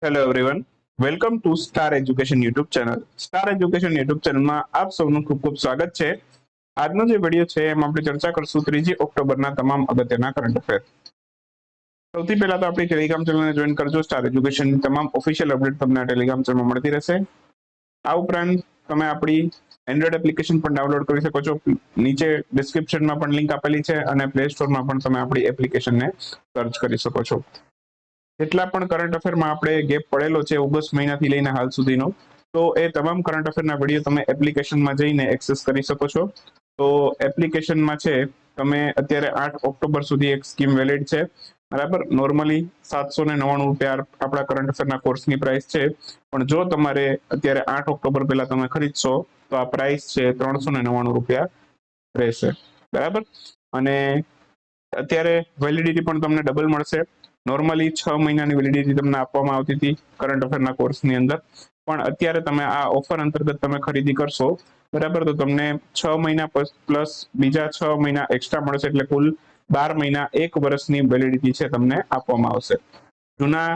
Hello everyone, welcome to star education YouTube channel. Star education YouTube ચેનલમાં આપ સૌનું ખૂબ ખૂબ સ્વાગત છે. આજનો જે વિડીયો છે એમાં આપણે ચર્ચા કરશું 3 ઓક્ટોબરના તમામ અગત્યના કરંટ અફેર. સૌથી પહેલા તો આપણી ટેલિગ્રામ ચેનલને જોઈન કરજો. સ્ટાર એજ્યુકેશનની તમામ ઓફિશિયલ અપડેટ તમને આ ટેલિગ્રામ ચેનલમાં મળતી રહેશે. આ ઉપરાંત તમે આપણી એન્ડ્રોઇડ એપ્લિકેશન પણ ડાઉનલોડ કરી શકો છો. નીચે ડિસ્ક્રિપ્શનમાં પણ લિંક આપેલી છે અને પ્લે સ્ટોરમાં પણ તમે આપણી એપ્લિકેશનને સર્ચ કરી શકો છો. જેટલા પણ કરંટ અફેરમાં આપણે ગેપ પડેલો છે ઓગસ્ટ મહિનાથી લઈને હાલ સુધીનો, તો એ તમામ કરંટ અફેરના વિડીયો તમે એપ્લિકેશનમાં જઈને એક્સેસ કરી શકો છો. તો એપ્લિકેશનમાં છે, તમે અત્યારે 8 ઓક્ટોબર સુધી એક સ્કીમ વેલિડ છે, બરાબર. નોર્મલી 799 રૂપિયા આપણા કરંટ અફેરના કોર્સની પ્રાઇસ છે, પણ જો તમારે અત્યારે 8 ઓક્ટોબર પહેલા તમે ખરીદશો તો આ પ્રાઇસ છે 399 રૂપિયા રહેશે, બરાબર. અને અત્યારે વેલિડિટી પણ તમને ડબલ મળશે. નોર્મલી 6 મહિનાની વેલિડિટી તમને આપવામાં આવતી હતી કરંટ અફેરના કોર્સની અંદર, પણ અત્યારે તમે આ ઓફર અંતર્ગત તમે ખરીદી કરશો, બરાબર, તો તમને 6 મહિના પ્લસ બીજા 6 મહિના એક્સ્ટ્રા મળશે, એટલે કુલ 12 મહિના 1 વર્ષની વેલિડિટી છે તમને આપવામાં આવશે. જૂના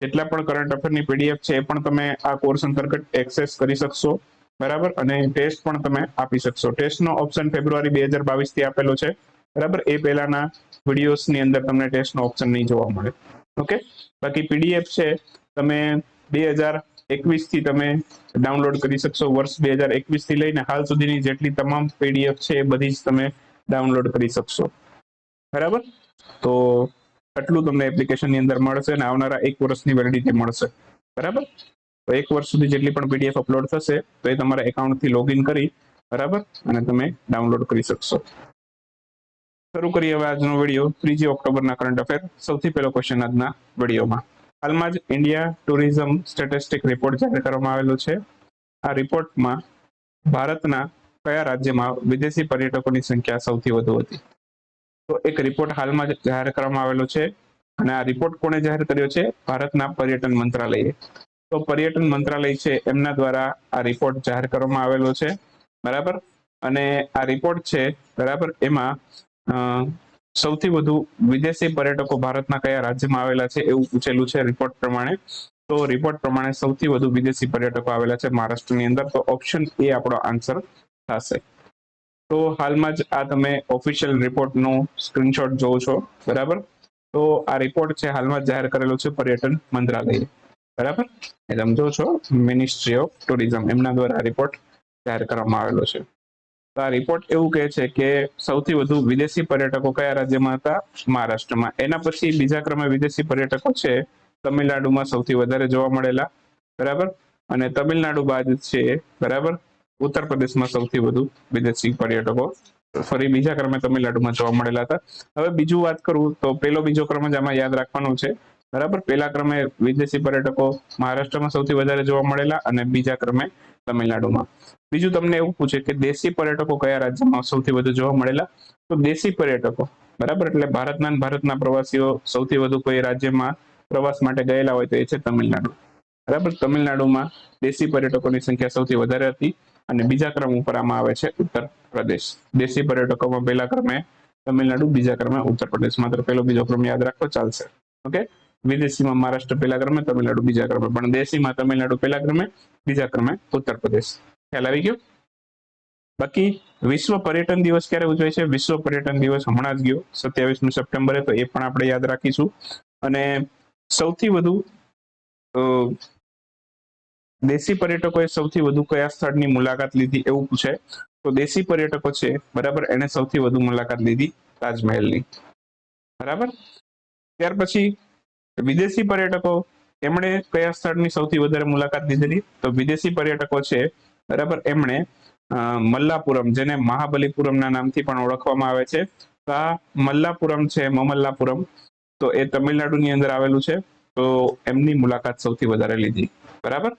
જેટલા પણ કરંટ અફેરની પીડીએફ છે એ પણ તમે આ કોર્સ અંતર્ગત એક્સેસ કરી શકશો, બરાબર. અને ટેસ્ટ પણ તમે આપી શકશો. ટેસ્ટનો ઓપ્શન ફેબ્રુઆરી 2022 થી આપેલો છે, બરાબર. એ પહેલાના વિડીયોઝની અંદર તમને ટેસ્ટનો ઓપ્શન નહીં જોવા મળે. ઓકે, બાકી પીડીએફ છે તમે 2021 થી તમે ડાઉનલોડ કરી શકશો. વર્ષ 2021 થી લઈને હાલ સુધીની જેટલી તમામ પીડીએફ છે એ બધી જ તમે ડાઉનલોડ કરી શકશો, બરાબર. તો આટલું તમને એપ્લિકેશનની અંદર મળશે અને આવનારા 1 વર્ષની વેલિડિટી મળશે, બરાબર. તો 1 વર્ષ સુધી જેટલી પણ પીડીએફ અપલોડ થશે તો એ તમારા એકાઉન્ટથી લોગિન કરી, બરાબર, અને તમે ડાઉનલોડ કરી શકશો. શરૂ કરીએ હવે આજનો વિડીયો 3 ઓક્ટોબરના કરંટ અફેર. સૌથી પહેલો ક્વેશ્ચન આજના વિડીયોમાં. હાલમાં જ ઇન્ડિયા ટુરિઝમ સ્ટેટિસ્ટિક રિપોર્ટ જાહેર કરવામાં આવેલો છે. આ રિપોર્ટમાં ભારતના કયા રાજ્યમાં વિદેશી પર્યટકોની સંખ્યા સૌથી વધુ હતી? તો એક રિપોર્ટ હાલમાં જ જાહેર કરવામાં આવેલો છે, અને આ રિપોર્ટ કોણે જાહેર કર્યો છે? ભારતના પર્યટન મંત્રાલયે. તો પર્યટન મંત્રાલય છે એમના દ્વારા આ રિપોર્ટ જાહેર કરવામાં આવેલો છે, બરાબર. અને આ રિપોર્ટ છે, બરાબર, એમાં સૌથી વધુ વિદેશી પર્યટકો ભારતના કયા રાજ્યમાં આવેલા છે એવું પૂછેલું છે રિપોર્ટ પ્રમાણે. તો રિપોર્ટ પ્રમાણે સૌથી વધુ વિદેશી પર્યટકો આવેલા છે મહારાષ્ટ્રની અંદર. તો ઓપ્શન એ આપણો આન્સર થશે. તો હાલમાં જ આ તમે ઓફિશિયલ રિપોર્ટનો સ્ક્રીનશોટ જોવો છો, બરાબર. તો આ રિપોર્ટ છે હાલમાં જાહેર કરેલો છે પર્યટન મંત્રાલયે, બરાબર. એ તમે જો છો મિનિસ્ટ્રી ઓફ ટુરિઝમ એમના દ્વારા રિપોર્ટ જાહેર કરવામાં આવેલો છે. તો આ રિપોર્ટ એવું કહે છે કે સૌથી વધુ વિદેશી પર્યટકો કયા રાજ્યમાં હતા? મહારાષ્ટ્રમાં. એના પછી બીજા ક્રમે વિદેશી પર્યટકો છે તમિલનાડુમાં સૌથી વધારે જોવા મળેલા, બરાબર. અને તમિલનાડુ બાદ છે, બરાબર, ઉત્તર પ્રદેશમાં સૌથી વધુ વિદેશી પર્યટકો ફરી બીજા ક્રમે તમિલનાડુમાં જોવા મળેલા હતા. હવે બીજું વાત કરું તો પેલો બીજો ક્રમ જ આમાં યાદ રાખવાનો છે, બરાબર. પહેલા ક્રમે વિદેશી પર્યટકો મહારાષ્ટ્રમાં સૌથી વધારે જોવા મળેલા અને બીજા ક્રમે તમિલનાડુમાં. બીજું તમને એવું પૂછે કે દેશી પર્યટકો કયા રાજ્યમાં સૌથી વધુ જોવા મળેલા? તો દેશી પર્યટકો, બરાબર, એટલે ભારતના પ્રવાસીઓ સૌથી વધુ કોઈ રાજ્યમાં પ્રવાસ માટે ગયેલા હોય તો એ છે તમિલનાડુ, બરાબર. તમિલનાડુમાં દેશી પર્યટકોની સંખ્યા સૌથી વધારે હતી અને બીજા ક્રમ ઉપર આમાં આવે છે ઉત્તર પ્રદેશ. દેશી પર્યટકોમાં પહેલા ક્રમે તમિલનાડુ, બીજા ક્રમે ઉત્તર પ્રદેશ. માત્ર પહેલો બીજો ક્રમ યાદ રાખો ચાલશે. ઓકે, વિદેશીમાં મહારાષ્ટ્ર પહેલા ક્રમે, તમિલનાડુ બીજા ક્રમે, પણ દેશીમાં તમિલનાડુ પહેલા ક્રમે, બીજા ક્રમે ઉત્તર પ્રદેશ. ખ્યાલ આવી ગયો? બાકી વિશ્વ પર્યટન દિવસ ક્યારે ઉજવાય છે? વિશ્વ પર્યટન દિવસ હમણાં જ ગયો 27 સપ્ટેમ્બરે, તો એ પણ આપણે યાદ રાખીશું. અને સૌથી વધુ દેશી પર્યટકોએ સૌથી વધુ કયા સ્થળની મુલાકાત લીધી એવું પૂછે તો દેશી પર્યટકો છે, બરાબર, એને સૌથી વધુ મુલાકાત લીધી તાજમહેલની, બરાબર. ત્યાર પછી વિદેશી પર્યટકો એમણે કયા સ્થળની સૌથી વધારે મુલાકાત લીધેલી? તો વિદેશી પર્યટકો છે, બરાબર, એમણે મલ્લાપુરમ, જેને મહાબલીપુરમના નામથી પણ ઓળખવામાં આવે છે, તો આ મલ્લાપુરમ છે, મમલ્લાપુરમ, તો એ તમિલનાડુની અંદર આવેલું છે. તો એમની મુલાકાત સૌથી વધારે લીધી, બરાબર.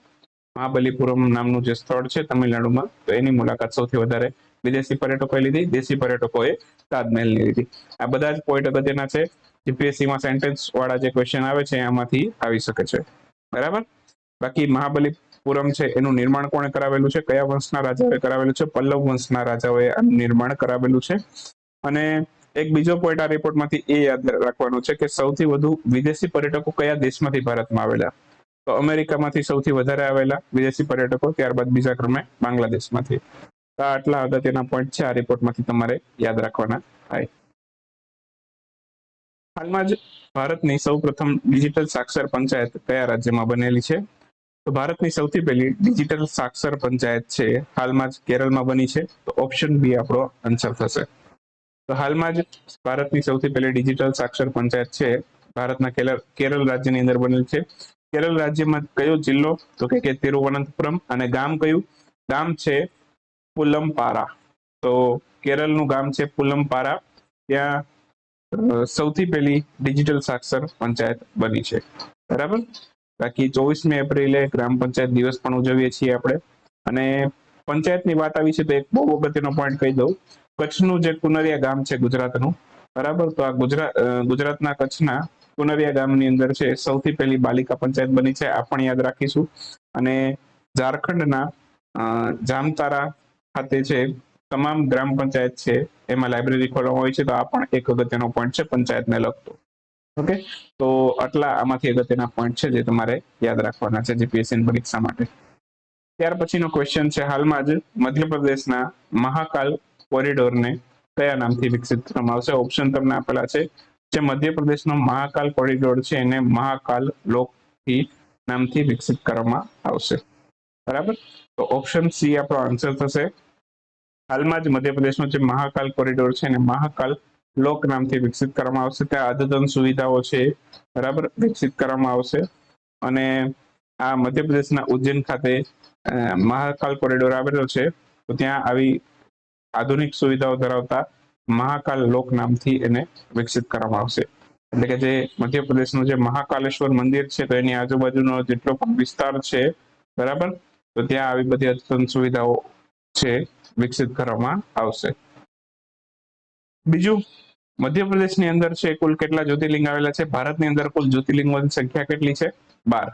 મહાબલીપુરમ નામનું જે સ્થળ છે તમિલનાડુમાં, તો એની મુલાકાત સૌથી વધારે વિદેશી પર્યટકોએ લીધી, દેશી પર્યટકોએ તાજમહેલની લીધી. આ બધા જ પોઈન્ટ અગત્યના છે. જીપીએસસીમાં સેન્ટેન્સ વાળા જે ક્વેશ્ચન આવે છે એમાંથી આવી શકે છે, બરાબર. બાકી મહાબલીપુરમ છે એનું નિર્માણ કોણે કરાવેલું છે? કયા વંશના રાજાઓએ કરાવેલું છે? પલ્લવ વંશના રાજાઓએ આનું નિર્માણ કરાવેલું છે. અને એક બીજો પોઈન્ટ આ રિપોર્ટમાંથી એ યાદ રાખવાનો છે કે સૌથી વધુ વિદેશી પર્યટકો કયા દેશમાંથી ભારતમાં આવેલા? તો અમેરિકામાંથી સૌથી વધારે આવેલા વિદેશી પર્યટકો, ત્યારબાદ બીજા ક્રમે બાંગ્લાદેશમાંથી. તો આટલા અગત્યના પોઈન્ટ છે આ રિપોર્ટમાંથી તમારે યાદ રાખવાના થાય. હાલમાં જ ભારતની સૌપ્રથમ ડિજિટલ સાક્ષર પંચાયત કયા રાજ્યમાં બનેલી છે? તો ભારતની સૌથી પહેલી ડિજિટલ સાક્ષર પંચાયત છે હાલમાં જ કેરળમાં બની છે. તો ઓપ્શન બી આપણો આન્સર થશે. તો હાલમાં જ ભારતની સૌથી પહેલી ડિજિટલ સાક્ષર પંચાયત છે ભારતના કેરળ રાજ્યની અંદર બનેલ છે. કેરળ રાજ્યમાં કયો જિલ્લો? તો કે તિરુવનંતપુરમ. અને ગામ કયું? ગામ છે પુલમપારા. તો કેરળનું ગામ છે પુલમપારા. ત્યાં સૌથી પહેલી ડિજિટલ સાક્ષર પંચાયત બની છે. બરાબર. બાકી 24મી એપ્રિલે ગ્રામ પંચાયત દિવસ પણ ઉજવીએ છીએ આપણે. અને પંચાયતની વાત આવી છે તો એક બહુ અગત્યનો પોઈન્ટ કહી દઉં. કચ્છનું જે કુનરિયા ગામ છે ગુજરાતનું, બરાબર, તો આ ગુજરાતના કચ્છના કુનરિયા ગામની અંદર છે સૌથી પહેલી બાલિકા પંચાયત બની છે. આ પણ યાદ રાખીશું. અને ઝારખંડના જામતારા ખાતે છે તમામ ગ્રામ પંચાયત છે એમાં લાઇબ્રેરી ખોલવામાં આવી છે. તો આ પણ એક અગત્યનો પોઈન્ટ છે પંચાયતને લગતો. ઓકે, તો આટલા આમાંથી અગત્યના પોઈન્ટ છે જે તમારે યાદ રાખવાના છે જીપીએસસી પરીક્ષા માટે. ત્યાર પછીનો ક્વેશ્ચન છે, હાલમાં જ મધ્યપ્રદેશના મહાકાલ કોરિડોરને કયા નામથી વિકસિત કરવામાં આવશે? ઓપ્શન તમને આપેલા છે. જે મધ્યપ્રદેશનો મહાકાલ કોરિડોર છે એને મહાકાલ લોકથી નામથી વિકસિત કરવામાં આવશે. બરાબર. તો ઓપ્શન સી આપણો આન્સર થશે. હાલમાં જ મધ્યપ્રદેશનો જે મહાકાલ કોરિડોર છે એને મહાકાલ લોક નામથી વિકસિત કરવામાં આવશે. ત્યાં અદ્યતન સુવિધાઓ છે, બરાબર, વિકસિત કરવામાં આવશે. અને આ મધ્યપ્રદેશના ઉજ્જૈન ખાતે મહાકાલ કોરિડોર આવેલો છે. તો ત્યાં આવી આધુનિક સુવિધાઓ ધરાવતા મહાકાલ લોક નામથી એને વિકસિત કરવામાં આવશે. એટલે કે જે મધ્યપ્રદેશનું જે મહાકાલેશ્વર મંદિર છે તો એની આજુબાજુનો જેટલો પણ વિસ્તાર છે, બરાબર, તો ત્યાં આવી બધી અદ્યતન સુવિધાઓ છે વિકસિત કરવામાં આવશે. બીજું, મધ્યપ્રદેશની અંદર છે કુલ કેટલા જ્યોતિર્લિંગ આવેલા છે? ભારતની અંદર કુલ જ્યોતિર્લિંગોની સંખ્યા કેટલી છે? 12.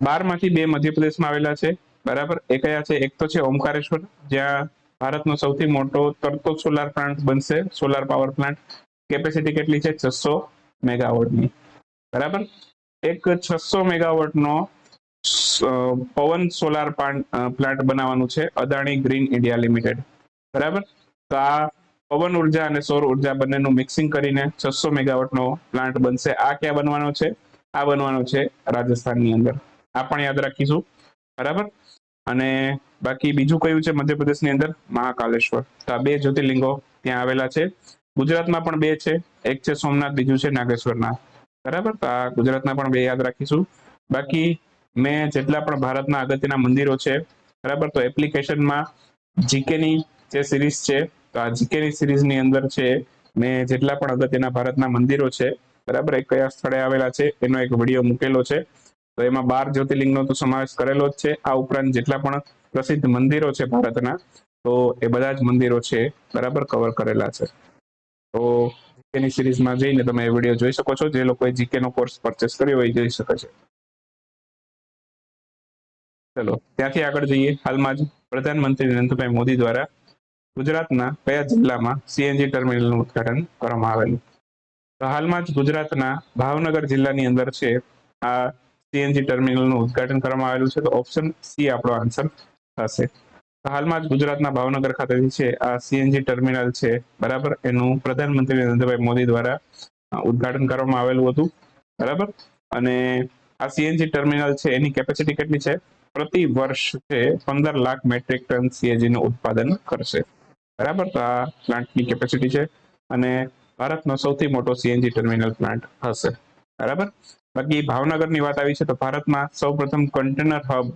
12 માંથી 2 મધ્યપ્રદેશમાં આવેલા છે. બરાબર. એ કયા છે? એક તો છે ઓમકારેશ્વર, જ્યાં ભારતનો સૌથી મોટો તરતો સોલાર પ્લાન્ટ બનશે, સોલાર પાવર પ્લાન્ટ. કેપેસિટી કેટલી છે? 600 મેગાવોટની. બરાબર. એક 600 મેગાવોટનો પવન સોલાર પ્લાન્ટ બનાવવાનું છે અદાણી ગ્રીન ઇન્ડિયા લિમિટેડ. બરાબર. તો આ પવન ઉર્જા અને સૌર ઉર્જા બંનેનું મિક્સિંગ કરીને 600 મેગાવોટનો પ્લાન્ટ બનશે. આ ક્યાં બનવાનો છે? આ બનવાનો છે રાજસ્થાનની અંદર. આ પણ યાદ રાખીશું. બરાબર. અને બાકી બીજું કયું છે મધ્યપ્રદેશની અંદર? મહાકાલેશ્વર. તો આ 2 જ્યોતિર્લિંગો ત્યાં આવેલા છે. ગુજરાતમાં પણ 2 છે. એક છે સોમનાથ, બીજું છે નાગેશ્વરના. બરાબર. તો આ ગુજરાતના પણ 2 યાદ રાખીશું. બાકી મેં જેટલા પણ ભારતના અગત્યના મંદિરો છે, બરાબર, તો એપ્લિકેશનમાં જીકેની જે સિરીઝ છે, તો આ જીકેની સિરીઝની અંદર છે મેં જેટલા પણ અગત્યના ભારતના મંદિરો છે, બરાબર, એ કયા સ્થળે આવેલા છે એનો એક વિડીયો મૂકેલો છે. તો એમાં 12 જ્યોતિર્લિંગનો તો સમાવેશ કરેલો જ છે. આ ઉપરાંત જેટલા પણ પ્રસિદ્ધ મંદિરો છે ભારતના, તો એ બધા જ મંદિરો છે, બરાબર, કવર કરેલા છે. તો જીકેની સિરીઝમાં જઈને તમે એ વિડીયો જોઈ શકો છો. જે લોકોએ જીકેનો કોર્સ પરચેસ કર્યો હોય જોઈ શકે છે. ચલો ત્યાંથી આગળ જઈએ. હાલમાં જ પ્રધાનમંત્રી નરેન્દ્રભાઈ મોદી દ્વારા ગુજરાતના કયા જિલ્લામાં સીએનજી ટર્મિનલનું ઉદ્ઘાટન કરવામાં આવેલું? તો હાલમાં જ ગુજરાતના ભાવનગર જિલ્લાની અંદર છે આ સીએનજી ટર્મિનલનું ઉદ્ઘાટન કરવામાં આવેલું છે. તો ઓપ્શન સી આપણો આન્સર થશે. હાલમાં જ ગુજરાતના ભાવનગર ખાતેથી છે આ સીએનજી ટર્મિનલ છે, બરાબર, એનું પ્રધાનમંત્રી નરેન્દ્રભાઈ મોદી દ્વારા ઉદ્ઘાટન કરવામાં આવેલું હતું. બરાબર. અને આ સીએનજી ટર્મિનલ છે એની કેપેસિટી કેટલી છે? પ્રતિ વર્ષ છે 15 લાખ મેટ્રિક ટન સીએનજી નું ઉત્પાદન કરશે. બરાબર. તો આ પ્લાન્ટની કેપેસિટી છે અને ભારતનો સૌથી મોટો સીએનજી ટર્મિનલ પ્લાન્ટ હશે. બરાબર. બાકી ભાવનગરની વાત આવી છે તો ભારતમાં સૌપ્રથમ કન્ટેનર હબ,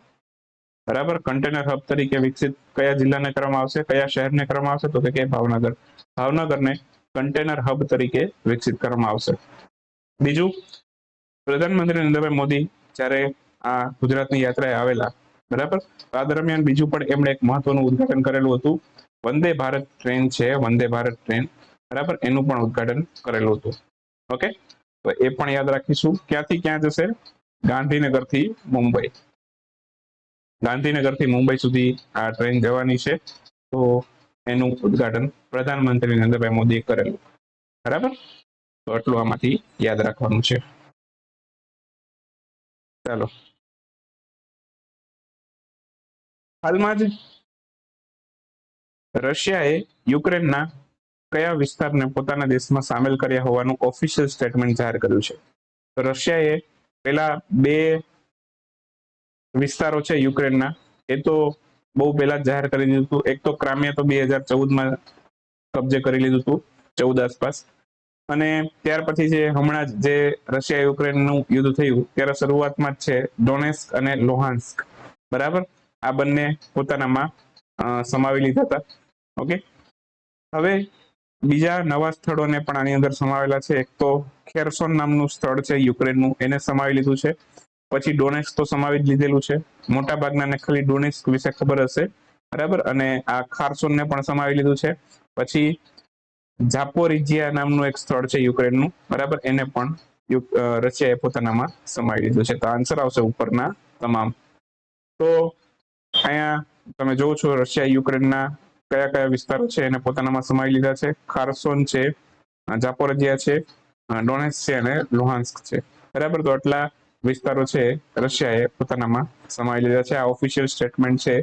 બરાબર, કન્ટેનર હબ તરીકે વિકસિત કયા જિલ્લાને કરવામાં આવશે? કયા શહેરને કરવામાં આવશે? તો કે ભાવનગર. ભાવનગરને કન્ટેનર હબ તરીકે વિકસિત કરવામાં આવશે. બીજું, પ્રધાનમંત્રી નરેન્દ્રભાઈ મોદી જ્યારે આ ગુજરાતની યાત્રાએ આવેલા, બરાબર, આ દરમિયાન બીજું પણ એમણે એક મહત્વનું ઉદ્ઘાટન કરેલું હતું. વંદે ભારત ટ્રેન છે, વંદે ભારત ટ્રેન, બરાબર, એનું પણ ઉદ્ઘાટન કરેલું હતું. ઓકે, તો એ પણ યાદ રાખીશું. ક્યાંથી ક્યાં જશે? ગાંધીનગરથી મુંબઈ. ગાંધીનગરથી મુંબઈ સુધી આ ટ્રેન જવાની છે. તો એનું ઉદ્ઘાટન પ્રધાનમંત્રી નરેન્દ્રભાઈ મોદીએ કરેલું. બરાબર. તો આટલું આમાંથી યાદ રાખવાનું છે. ચાલો, હાલમાં જ રશિયાએ યુક્રેનના કયા વિસ્તારને પોતાના દેશમાં સામેલ કર્યા હોવાનું ઓફિશિયલ સ્ટેટમેન્ટ જાહેર કર્યું છે? તો રશિયાએ પેલા બે વિસ્તારો છે યુક્રેનના, એ તો બહુ પહેલા જ જાહેર કરી દીધું હતું. એક તો ક્રામિયા તો 2014માં કબજે કરી લીધું હતું, 14 આસપાસ. અને ત્યાર પછી જે હમણાં જ જે રશિયા યુક્રેનનું યુદ્ધ થયું ત્યારે શરૂઆતમાં જ છે ડોનેસ્ક અને લુહાન્સ્ક, બરાબર, આ બંને પોતાનામાં સમાવી લીધા હતા. ઓકે, હવે બીજા નવા સ્થળોને પણ આની અંદર સમાવેલા છે. એક તો ખેરસોન નામનું સ્થળ છે યુક્રેનનું, એને સમાવી લીધું છે. પછી ડોનેસ્ક તો સમાવી જ લીધેલું છે, મોટા ભાગના ખાલી ડોનેસ્ક વિશે ખબર હશે, બરાબર. અને આ ખારસોનને પણ સમાવી લીધું છે. પછી ઝાપોરિજિયા નામનું એક સ્થળ છે યુક્રેનનું, બરાબર, એને પણ રશિયાએ પોતાનામાં સમાવી લીધું છે. તો આન્સર આવશે ઉપરના તમામ. તો અહીંયા તમે જોવો છો રશિયા યુક્રેનના કયા કયા વિસ્તારો છે એને પોતાનામાં સમાવી લીધા છે. ખારસોન છે, ઝાપોરિજિયા છે, ડોનેસ્ક છે અને લુહાન્સ્ક છે, બરાબર. તો આટલા વિસ્તારો છે રશિયાએ પોતાનામાં સમાવી લીધા છે. આ ઓફિશિયલ સ્ટેટમેન્ટ છે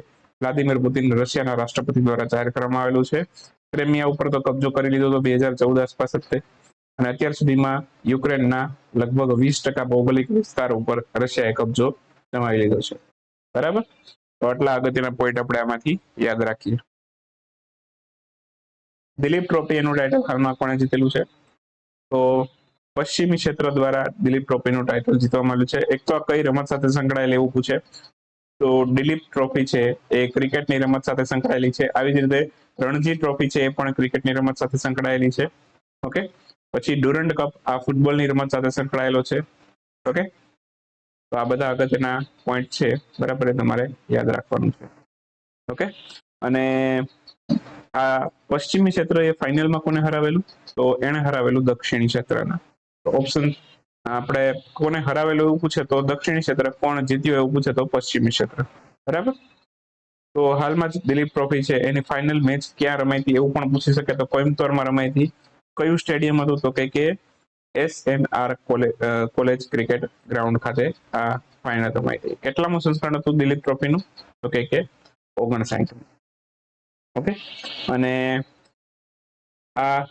વ્લાદિમીર પુતિન રશિયાના રાષ્ટ્રપતિ દ્વારા જાહેર કરવામાં આવેલું છે. ક્રિમિયા ઉપર તો કબજો કરી લીધો હતો 2014 આસપાસ જ. અને અત્યાર સુધીમાં યુક્રેનના લગભગ 20% ભૌગોલિક વિસ્તાર ઉપર રશિયાએ કબજો જમાવી લીધો છે, બરાબર. તો આટલા અગત્યના પોઈન્ટ આપણે આમાંથી યાદ રાખીએ. દિલીપ ટ્રોફી એનું ટાઇટલ હાલમાં કોણે જીતેલું છે? તો પશ્ચિમી ક્ષેત્ર દ્વારા દિલીપ ટ્રોફીનું ટાઇટલ જીતવામાં આવ્યું છે. એક તો આ કઈ રમત સાથે સંકળાયેલ એવું પૂછે, તો દિલીપ ટ્રોફી છે એ ક્રિકેટની રમત સાથે સંકળાયેલી છે. આવી જ રીતે રણજી ટ્રોફી છે એ પણ ક્રિકેટની રમત સાથે સંકળાયેલી છે. ઓકે, પછી ડુરન્ડ કપ આ ફૂટબોલની રમત સાથે સંકળાયેલો છે. ઓકે, તો આ બધા અગત્યના પોઈન્ટ છે, બરાબર, એ તમારે યાદ રાખવાનું છે. ઓકે, અને આ પશ્ચિમી ક્ષેત્ર એ ફાઇનલમાં કોને હરાવેલું? તો એને હરાવેલું દક્ષિણી ક્ષેત્રના. ઓપ્શન આપણે કોને હરાવેલું એવું પૂછે તો દક્ષિણી ક્ષેત્ર, કોણ જીત્યું એવું પૂછે તો પશ્ચિમી ક્ષેત્ર, બરાબર. તો હાલમાં જ દિલીપ ટ્રોફી છે એની ફાઇનલ મેચ ક્યાં રમાઈ હતી એવું પણ પૂછી શકે, તો કોઈમ્બતોરમાં રમાઈ હતી. કયું સ્ટેડિયમ હતું? તો કે SNR કોલેજ ક્રિકેટ ગ્રાઉન્ડ ખાતે આ ફાઇનલ રમાઈ હતી. કેટલામું સંસ્કરણ હતું દિલીપ ટ્રોફીનું? તો કે 59. ઓકે, અને આ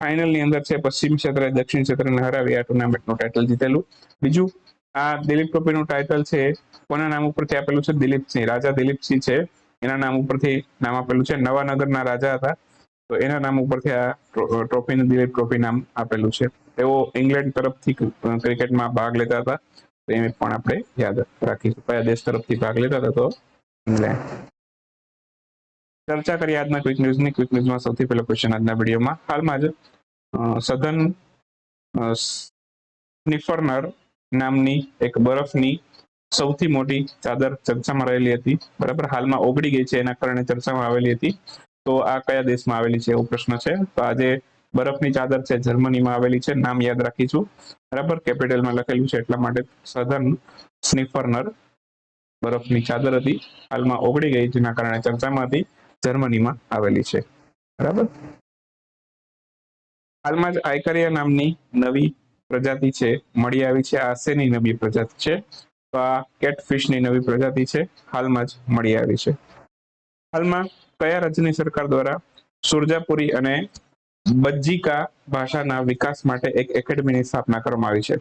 ફાઇનલની અંદર છે પશ્ચિમ ક્ષેત્રે દક્ષિણ ક્ષેત્રને હરાવી આ ટુર્નામેન્ટનું ટાઇટલ જીતેલું. બીજું, આ દિલીપ ટ્રોફીનું ટાઇટલ છે કોના નામ ઉપરથી આપેલું છે? દિલીપસિંહ, રાજા દિલીપસિંહ છે એના નામ ઉપરથી નામ આપેલું છે. નવાનગરના રાજા હતા, તો એના નામ ઉપરથી આ ટ્રોફીનું દિલીપ ટ્રોફી નામ આપેલું છે. તેઓ ઇંગ્લેન્ડ તરફથી ક્રિકેટમાં ભાગ લેતા હતા, તો એ પણ આપણે યાદ રાખીશું. કયા દેશ તરફથી ભાગ લેતા હતા? તો ઇંગ્લેન્ડ. ચર્ચા કરીએ આજના ક્વિક ન્યૂઝની. ક્વિક ન્યૂઝમાં સૌથી પહેલો ક્વેશ્ચન આજના વિડીયોમાં, હાલમાં જ સઘન સ્નિફરનર નામની એક બરફની સૌથી મોટી ચાદર ચર્ચામાં રહેલી હતી, બરાબર, હાલમાં ઓગળી ગઈ છે એના કારણે ચર્ચામાં આવેલી હતી. તો આ કયા દેશમાં આવેલી છે એવો પ્રશ્ન છે. તો આજે બરફની ચાદર છે જર્મનીમાં આવેલી છે, નામ યાદ રાખીશું, બરાબર, કેપિટલમાં લખેલું છે એટલા માટે. સઘન સ્નિફરનર બરફની ચાદર હતી, હાલમાં ઓગળી ગઈ જેના કારણે ચર્ચામાં હતી, જર્મનીમાં આવેલી છે, બરાબર. હાલમાં જ આઇકરિયા નામની નવી પ્રજાતિ છે મળી આવી છે. આ શેની નવી પ્રજાતિ છે? તો આ કેટફિશની નવી પ્રજાતિ છે, હાલમાં જ મળી આવી છે. હાલમાં કયા રાજ્યની સરકાર દ્વારા સુરજાપુરી અને બજ્જીકા ભાષાના વિકાસ માટે એક એકેડમીની સ્થાપના કરવામાં આવી છે?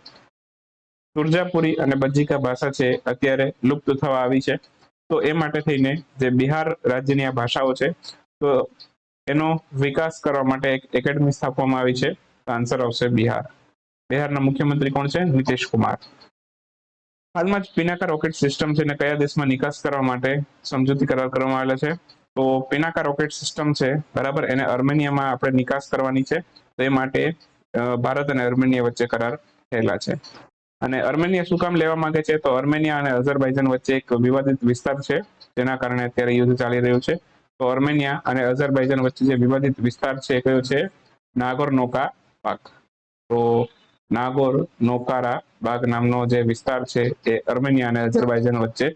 સુરજાપુરી અને બજ્જીકા ભાષા છે અત્યારે લુપ્ત થવા આવી છે, તો એ માટે થઈને જે બિહાર રાજ્યની આ ભાષાઓ છે તો એનો વિકાસ કરવા માટે એક એકેડમી સ્થાપવામાં આવી છે. આન્સર આવશે બિહાર. બિહારના મુખ્યમંત્રી કોણ છે? નીતિશ કુમાર. હાલમાં જ પિનાકા રોકેટ સિસ્ટમ છે ને કયા દેશમાં નિકાસ કરવા માટે સમજૂતી કરાર કરવામાં આવેલા છે? તો પિનાકા રોકેટ સિસ્ટમ છે, બરાબર, એને અર્મેનિયામાં આપણે નિકાસ કરવાની છે, તો એ માટે ભારત અને અર્મેનિયા વચ્ચે કરાર થયેલા છે. અને અર્મેનિયા શું કામ લેવા માંગે છે? તો અર્મેનિયા અને અઝરબાઈજાન વચ્ચે એક વિવાદિત વિસ્તાર છે જેના કારણે અત્યારે યુદ્ધ ચાલી રહ્યું છે. તો અર્મેનિયા અને અઝરબાઈજાન વચ્ચે જે વિવાદિત વિસ્તાર છે કયો છે? નાગોર નોકા પાક. તો નાગોર નોકારા બાગ નામનો જે વિસ્તાર છે એ અર્મેનિયા અને અઝરબાઈજાન વચ્ચે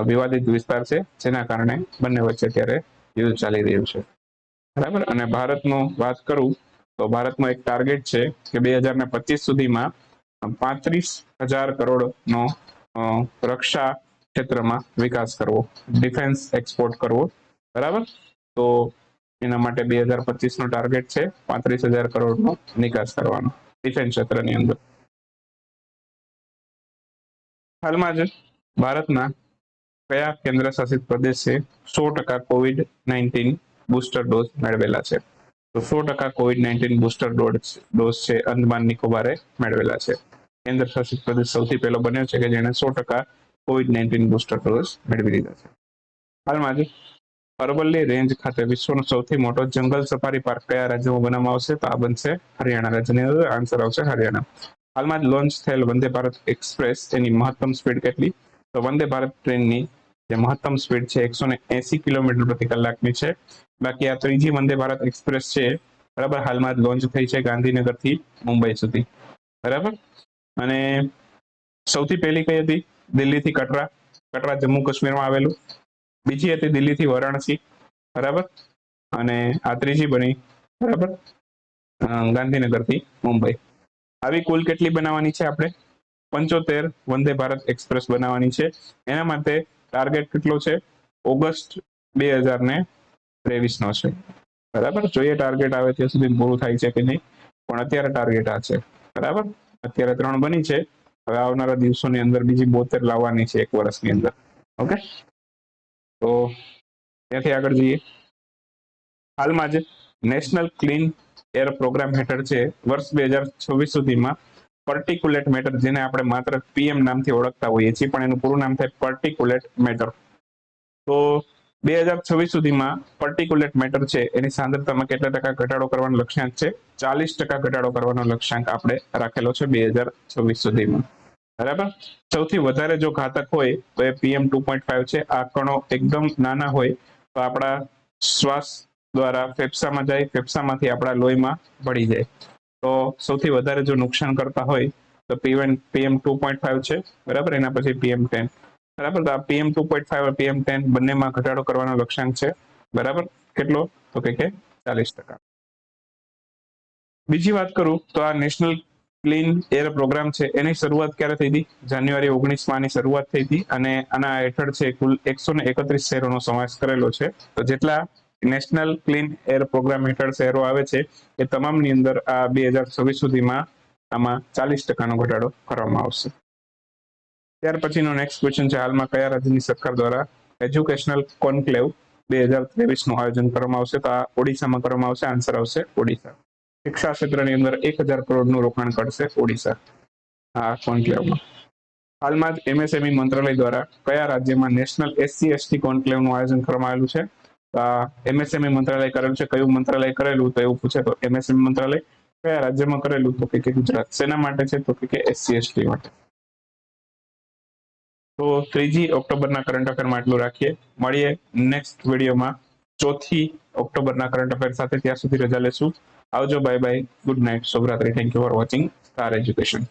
વિવાદિત વિસ્તાર છે, જેના કારણે બંને વચ્ચે અત્યારે યુદ્ધ ચાલી રહ્યું છે, બરાબર. અને ભારતનો વાત કરું તો ભારતનો એક ટાર્ગેટ છે કે 2025 સુધીમાં 35,000 કરોડનો રક્ષા ક્ષેત્રમાં વિકાસ કરવો, ડિફેન્સ એક્સપોર્ટ કરવો, બરાબર. તો એના માટે 2025 નો ટાર્ગેટ છે 35,000 કરોડનો નિકાસ કરવાનો ડિફેન્સ ક્ષેત્રની અંદર. હાલમાં જ ભારતના કયા કેન્દ્ર શાસિત પ્રદેશે 100% COVID-19 બુસ્ટર ડોઝ મેળવેલા છે? તો 100% COVID-19 બુસ્ટર ડોઝ છે અંદમાન નિકોબારે મેળવેલા છે. કેન્દ્ર શાસિત પ્રદેશ સૌથી પહેલો બન્યો છે કે જેને 100% COVID-19 બુસ્ટર ડોઝ મેળવી લીધા છે. હાલમાં જ અરવલ્લી રેન્જ ખાતે વિશ્વનો સૌથી મોટો જંગલ સફારી પાર્ક કયા રાજ્યમાં બનાવવામાં આવશે? તો આ બનશે હરિયાણા રાજ્યની અંદર. આન્સર આવશે હરિયાણા. હાલમાં જ લોન્ચ થયેલ વંદે ભારત એક્સપ્રેસ એની મહત્તમ સ્પીડ કેટલી? તો વંદે ભારત ટ્રેનની જે મહત્તમ સ્પીડ છે 180 કિલોમીટર પ્રતિ કલાકની છે. બાકી આ ત્રીજી વંદે ભારત એક્સપ્રેસ છે, બરાબર, હાલમાં જ લોન્ચ થઈ છે ગાંધીનગરથી મુંબઈ સુધી, બરાબર. અને સૌથી પહેલી કઈ હતી? દિલ્હીથી કટરા, કટરા જમ્મુ કાશ્મીરમાં આવેલું. બીજી હતી દિલ્હીથી વારાણસી, બરાબર. અને આ ત્રીજી બની, બરાબર, ગાંધીનગરથી મુંબઈ. આવી કુલ કેટલી બનાવવાની છે આપણે? 75 વંદે ભારત એક્સપ્રેસ બનાવવાની છે. એના માટે ટાર્ગેટ કેટલો છે? ઓગસ્ટ 2023 નો છે, બરાબર. જોઈએ ટાર્ગેટ આવે ત્યાં સુધી પૂરું થાય છે કે નહીં, પણ અત્યારે ટાર્ગેટ આ છે, બરાબર. અત્યારે 3 બની છે, હવે આવનારા દિવસોની અંદર બીજી 72 લાવવાની છે 1 વર્ષની અંદર. ઓકે, તો ત્યાંથી આગળ જઈએ. હાલમાં જ નેશનલ ક્લીન એર પ્રોગ્રામ હેઠળ છે વર્ષ 2026 સુધીમાં પર્ટિક્યુલેટ મેટર, જેને આપણે માત્ર પીએમ નામથી ઓળખતા હોઈએ છીએ, પણ એનું પૂરું નામ થાય પર્ટિક્યુલેટ મેટર. તો 2026 સુધીમાં પર્ટિક્યુલેટ મેટર છે એની સાંદ્રતામાં કેટલા ટકા ઘટાડો કરવાનો લક્ષ્યાંક છે? 40% ઘટાડો કરવાનો લક્ષ્યાંક આપણે રાખેલો છે 2026 સુધીમાં, બરાબર. સૌથી વધારે જો ઘાતક હોય તો એ PM 2.5 છે. આ કણો એકદમ નાના હોય તો આપણા શ્વાસ દ્વારા ફેફસામાં જાય, ફેફસામાંથી આપણા લોહીમાં ભળી જાય. તો સૌથી વધારે જો નુકસાન કરતા હોય તો PM 2.5 છે, બરાબર. એના પછી PM 10, બરાબર. તો આ PM 2.5 અને PM 10 બંનેમાં ઘટાડો કરવાનો લક્ષ્યાંક છે, બરાબર. કેટલો? તો કે 40%. બીજી વાત કરું તો આ નેશનલ ક્લીન એર પ્રોગ્રામ છે એની શરૂઆત ક્યારે થઈ હતી? જાન્યુઆરી 19 આની શરૂઆત થઈ હતી, અને આના હેઠળ છે કુલ 131 શહેરોનો સમાવેશ કરેલો છે. તો જેટલા નેશનલ ક્લીન એર પ્રોગ્રામ હેઠળ શહેરો આવે છે એ તમામની અંદર આ 2026 સુધીમાં આમાં 40%નો ઘટાડો કરવામાં આવશે. ત્યાર પછીનો નેક્સ્ટ ક્વેશ્ચન છે, હાલમાં કયા રાજ્યની સરકાર દ્વારા એજ્યુકેશનલ કોન્ક્લેવ 2023 નું આયોજન કરવામાં આવશે? તો આ ઓડિશામાં કરવામાં આવશે. આન્સર આવશે ઓડિશા. શિક્ષા ક્ષેત્રની અંદર 1,000 કરોડનું રોકાણ કરશે ઓડિશા આ કોન્ક્લેવમાં. હાલમાં જ MSME મંત્રાલય દ્વારા કયા રાજ્યમાં નેશનલ SC/ST કોન્ક્લેવનું આયોજન કરવામાં આવેલું છે? MSME મંત્રાલય કરેલું છે. કયું મંત્રાલય કરેલું તો એવું પૂછે તો MSME મંત્રાલય. કયા રાજ્યમાં કરેલું તો કે ગુજરાત. શેના માટે છે તો કે SC/ST માટે. તો 3 ઓક્ટોબરના કરંટ અફેરમાં એટલું રાખીએ. મળીએ નેક્સ્ટ વિડીયોમાં 4 ઓક્ટોબરના કરંટ અફેર સાથે. ત્યાં સુધી રજા લેશું. આવજો, બાય બાય, ગુડ નાઇટ, શુભરાત્રી. Thank you for watching Star education.